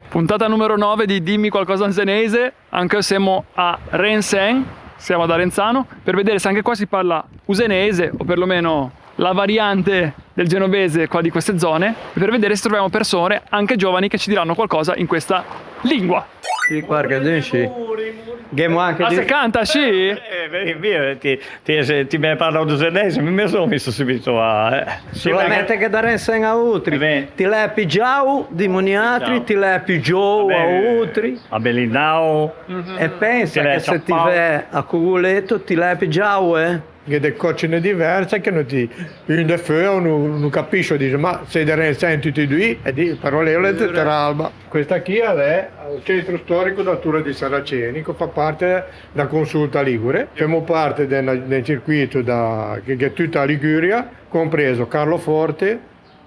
Puntata numero 9 di Dimmi qualcosa in senese. Anche siamo a Rensen, siamo ad Arenzano, per vedere se anche qua si parla usenese, o perlomeno la variante del genovese qua di queste zone, e per vedere se troviamo persone, anche giovani, che ci diranno qualcosa in questa lingua. Sì, guarda, dici. Gemo anche Ma di... se canta, sì? Via, ti mi parla usenese, mi sono messo subito a... Solamente che da Rensen a Utri. Ti lepi giau di Moniatri, ti lepi giù a Utri. A Bellinao. E pensa che se ti vai a Cuguletto ti lepi giau, Che delle cocine diverse che non ti in de feu non capisce, dice ma sei da Rensen tutti e due e di parole tutte roba. Questa qui è il centro storico d'Altura di Saraceni che fa parte della Consulta Ligure. Siamo parte del circuito che è tutta Liguria, compreso Carloforte,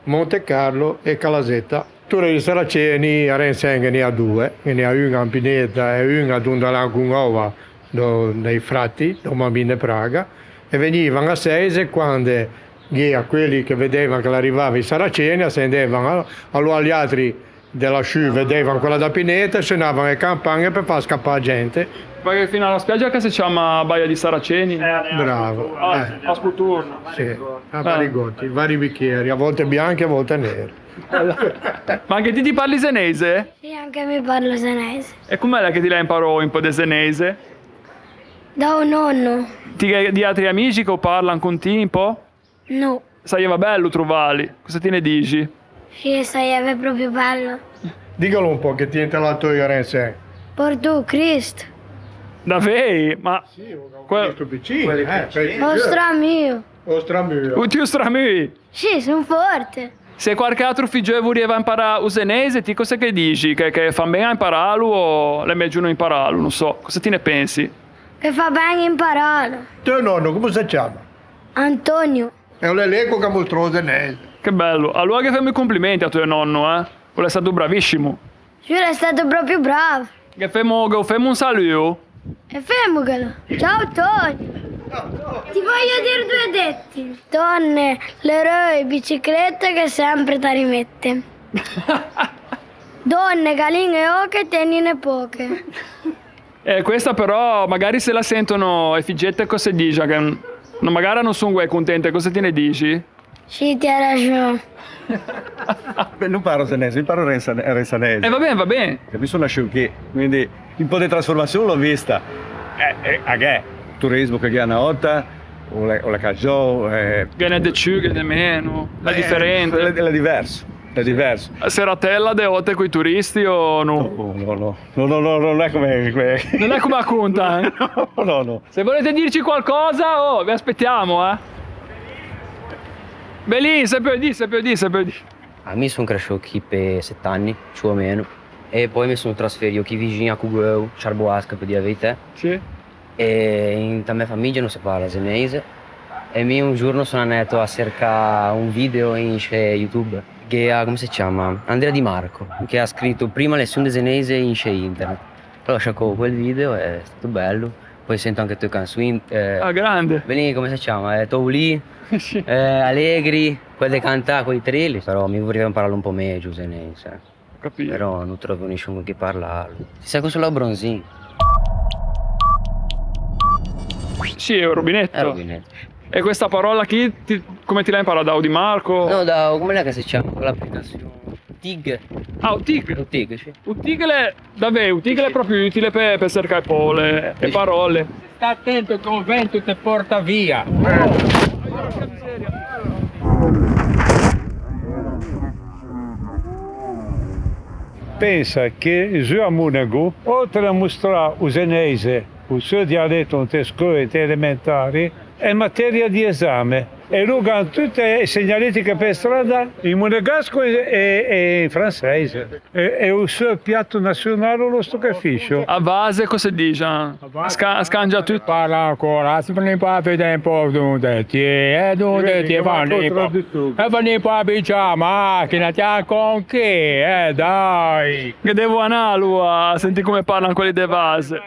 Monte Carlo e Calasetta. Altura di Saraceni a Rensen ne ha due, ne ha una a Pineta e una a Dundalagunova dei Frati, da Mambine Praga. E venivano a Seise quando quelli che vedevano che arrivava i Saraceni scendevano, allora gli altri della sciù vedevano quella da Pineta e suonavano le campagne per far scappare la gente. Perché fino alla spiaggia che si chiama Baia di Saraceni. Bravo. A Sputurno. Sì, a Barigotti, vari bicchieri, a volte bianchi, a volte neri. Ma anche ti parli senese? Sì, anche mi parlo senese. E com'è che ti la imparò un po' di senese? Da un nonno? Di altri amici che parlano con te un po'? No. Saeva bello trovarli, cosa te ne dici? Sì, sarebbe proprio bello. Diccolo un po' che ti è entrato a Rensen. Porto Cristo. Davvei? Ma... Sì, questo piccino, Ostra mio. Ostramio. Tutti stramui! Sì, sono forte. Se qualche altro figlio voleva imparare usenese, ti cosa che dici? Che fa bene a impararlo o è meglio non impararlo? Non so, cosa te ne pensi? Che fa bene impararlo. Tuo nonno come si chiama? Antonio. È un elenco che mostrò senese. Che bello, allora che fammi i complimenti a tuo nonno, eh? È stato bravissimo. Sì, è stato proprio bravo. Che famo un saluto? E fermogelo. Ciao Tonio. Ti voglio dire due detti. Donne, l'eroe biciclette che sempre ti rimette. Donne, galine oche, tennine poche. Questa però magari se la sentono e figette cosa dice, che magari non sono contente, cosa te ne dici? Sì, ti hai ragione. Beh, non parlo senese, mi parlo rensanese. Va bene. Mi sono nasciuto qui, quindi un po' di trasformazione l'ho vista. A che? Turismo che è una volta, o la caggiò. Viene di più, che di meno, è differente. È diverso. È diverso. Seratella de otte coi turisti o no? No, non è come... Non è come a conta, eh? No. Se volete dirci qualcosa, vi aspettiamo, eh? Belin, sapete dire. A me sono cresciuto qui per 7 anni, più o meno. E poi mi sono trasferito qui vicino a Cugeu, Ciarboasca per dire la verità. Sì. E in mia famiglia non si parla senese. E mi un giorno sono andato a cercare un video in YouTube che ha, come si chiama? Andrea Di Marco, che ha scritto prima lezione di senese in internet. Allora cerco quel video, è stato bello. Poi sento anche le tue canzoni. Grande. Veni, come si chiama? Touli, Sì. Allegri, quelle canta, quei trilli. Però mi vorrei imparare un po' meglio senese. Capito. Però non trovo nessuno con chi parlarlo. Si sa cosa è Bronzin? Sì, è un rubinetto. È rubinetto. E questa parola qui, come ti l'hai imparata? Da Di Marco? No, come è che si chiama quell'applicazione? TIG. Ah, Utig. Un TIG, sì. Utigele, davvero, Utigele è proprio utile per cercare pole e parole. Sta attento che il vento ti porta via. Pensa che giù a Monaco, oltre a mostrare il senese, il suo dialetto in scuole elementari, è materia di esame. E lui ha tutte le segnaletiche per strada in monegasco e in francese. E il suo piatto nazionale lo stoccaficio. A base cosa dice? Scangia tutto. Parla ancora, si ne può vedere un po' dove ti è, dove ti fanno e fanno un po' a picciare macchina, ti ha con che, dai. Che devo andare a sentire come parlano quelli di base.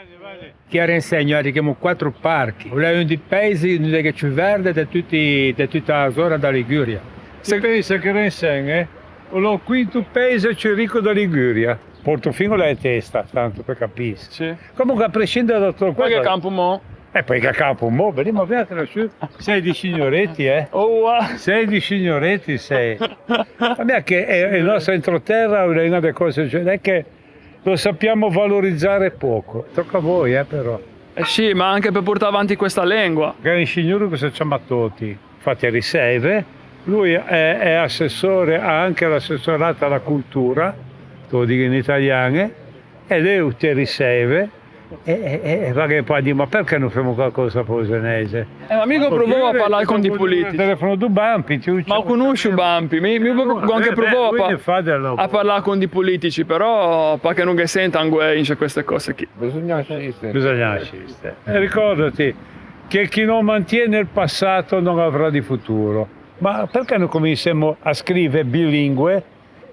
Chi ha insegnato che abbiamo 4 parchi. È uno dei paesi che ci verde da tutta la zona da Liguria. Si pensa che Rensen è il quinto paese più ricco da Liguria. Portofino è testa, tanto per capire. Sì. Comunque a prescindere da tutto Poi che questo... campo mo? E poi che campo, mo, vediamo, vedete su. Sei di signoretti, eh? Oh, Sei di signoretti, sei. Vabbè che è il nostro entroterra, è una delle cose, cioè, è che lo sappiamo valorizzare poco. Tocca a voi, però. eh sì, ma anche per portare avanti questa lingua. Che il signore cosa ci ha tutti? Infatti riserve, lui è assessore, ha anche l'assessorato alla cultura, te lo dico in italiano, e lei ti riserve. E va che poi dico, ma perché non facciamo qualcosa per l'usenese? Ma mica provò a parlare con i politici. Il telefono di Bampi, Ma conosci Bampi? Mi anche provò a parlare con i politici, però perché non che sentano queste cose qui. Bisogna assistere. E ricordati che chi non mantiene il passato non avrà di futuro. Ma perché non cominciamo a scrivere bilingue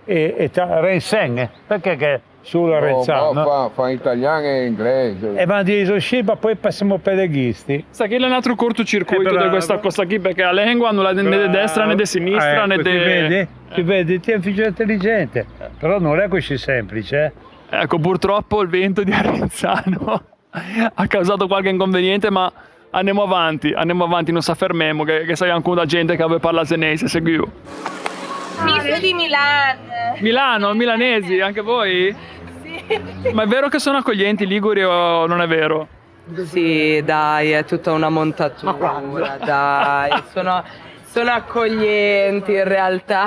e Rensen? Perché che sulla Renzano? Fa italiano e inglese. E ma di ma poi passiamo per leghisti. Sa che è un altro cortocircuito di questa cosa qui, perché la lingua non la né di destra né di sinistra né di... Ti vedi, ti è un figlio intelligente, però non è così semplice. Ecco, purtroppo il vento di Arenzano ha causato qualche inconveniente, ma andiamo avanti, non si fermiamo, che sai ancora gente che parla senese, seguiu. Miss di Milano, milanesi, anche voi? Sì. Ma è vero che sono accoglienti i liguri o non è vero? Sì, dai, è tutta una montatura, dai, sono accoglienti in realtà.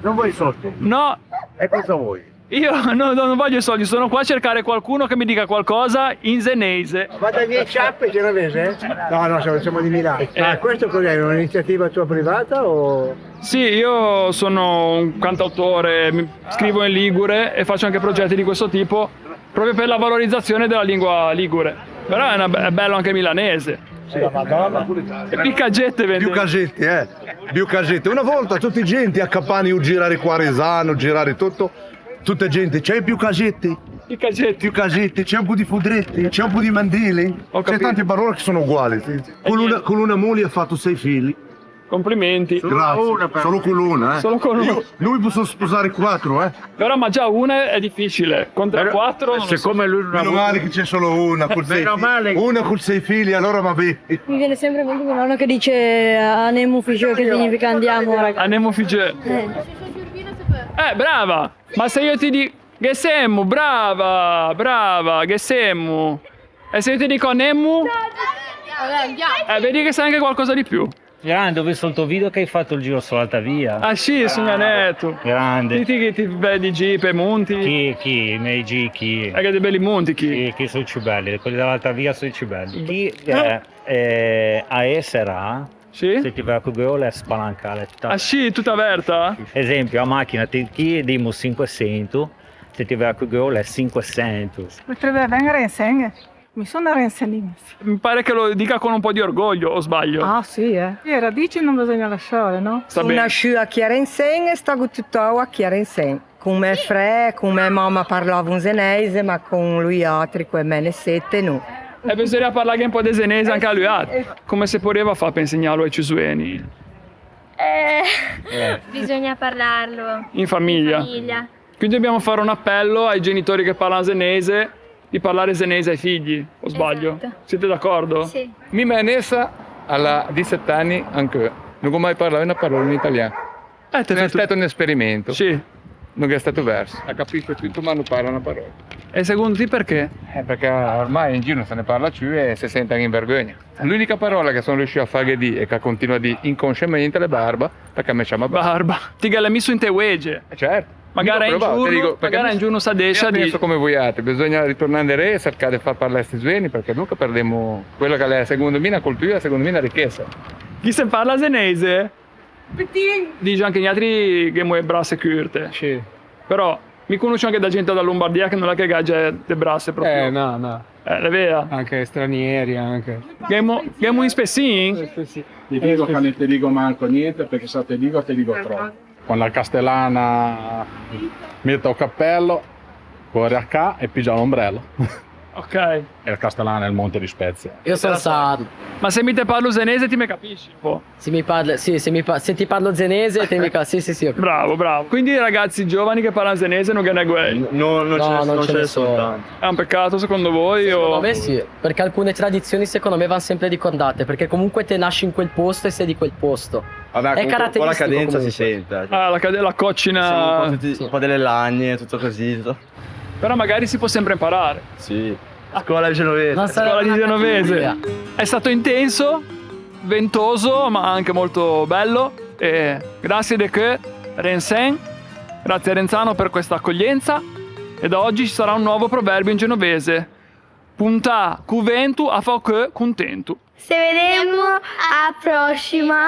Non vuoi soldi? No. E cosa vuoi? Io non voglio soldi, sono qua a cercare qualcuno che mi dica qualcosa in senese. Vado a Via Ciappe, genovese? No, siamo di Milano. Ma questo cos'è? Un'iniziativa tua privata o...? Sì, io sono un cantautore, scrivo in ligure e faccio anche progetti di questo tipo proprio per la valorizzazione della lingua ligure. Però è bello anche milanese. Sì, Madonna. E piccagette vende. Più casette. Una volta tutti gente a Campania girare Quaresano, girare tutto. Tutta gente, c'è più casette? Più casette, c'è un po' di fudretti, c'è un po' di mandele. C'è tante parole che sono uguali. Con una moglie ha fatto 6 figli. Complimenti. Grazie. Solo con una, Solo con una. Lui posso sposare 4, Però ma già una è difficile, con 3-4 siccome lui non meno male che c'è solo una con 6 figli. Una con 6 figli, allora va bene. Mi viene sempre in mente mio nonno che dice anemo ufficio, che significa andiamo ragazzi. Anemo ufficio. Brava! Ma se io ti dico che siamo, brava, che siamo. E se io ti dico anemo? Vedi che sai anche qualcosa di più. Grande, ho visto il tuo video che hai fatto il giro sull'Alta Via. Ah sì, su netto. Grande. Diti che ti vedi jeep e monti. Chi? Nei G, chi? Che dei belli monti, chi? Chi sono i più belli, quelli dell'Alta Via sono i più belli. Chi a essere, sì? Se ti vai a Google è spalancare. Ah sì, tutta aperta? Esempio, a macchina chi diamo 500, se ti vai a Google è 500. Potrebbe venire in Mi sono Rensenese. Mi pare che lo dica con un po' di orgoglio, o sbaglio? Ah sì, Le radici non bisogna lasciare, no? Sta bene. Nasciuta a Chiarensen e sto tutto a Chiarensen. Come Fre, come mamma parlava un senese, ma con lui altri, come me ne sette, no. E bisogna parlare un po' di senese anche a lui. Come si poteva fare per insegnarlo ai cisueni? Bisogna parlarlo. In famiglia. Quindi dobbiamo fare un appello ai genitori che parlano senese di parlare senese ai figli, o sbaglio? Esatto. Siete d'accordo? Sì. Mia Vanessa ha 17 anni anche, non ho mai parlato una parola in italiano. È stato un esperimento. Sì. Non è stato verso, ha capito tutto ma non parla una parola. E secondo te perché? Perché ormai in giro non se ne parla più e si sentono in vergogna. L'unica parola che sono riuscito a fare di e che continua di inconsciamente è barba, perché mi chiama barba. Ti l'hai messo in te wege. Certo. Magari in giorno sa descia di... penso come voi altri, bisogna ritornare re e cercare di far parlare questi sveni perché dunque perdiamo quello che è secondo me una cultura, secondo me una ricchezza. Chi se parla senese? Dice anche gli altri che muove brasse curte. Sì. Però mi conosco anche da gente da Lombardia che non è che gaggia le brasse proprio. No. Le vea? Anche stranieri anche. Gemo in spessin? Ti dico che non ti dico manco niente perché se ti dico troppo. Con la castellana metto il cappello, corre a ca e pigia l'ombrello. Ok. E il Castellano è il monte di Spezia. Io sono sardo. Ma se mi te parlo usenese ti mi capisci un po'? Se ti parlo zenese te mi capisci, sì. Okay. Bravo, bravo. Quindi i ragazzi giovani che parlano zenese non gliene guai? Non ce ne sono. È un peccato secondo voi? Secondo me sì, perché alcune tradizioni secondo me vanno sempre ricordate, perché comunque te nasci in quel posto e sei di quel posto. Vabbè, è caratteristico. Un po' la cadenza comunque. si sente. Ah, la coccina. Un po' delle lagne, tutto così. Però magari si può sempre imparare. Sì. Scuola di genovese. Scuola di genovese. È stato intenso, ventoso, ma anche molto bello. E grazie de che, Rensen. Grazie a Renzano per questa accoglienza. E da oggi ci sarà un nuovo proverbio in genovese. Punta cuventu a fa che contentu. Se vedremo a prossima.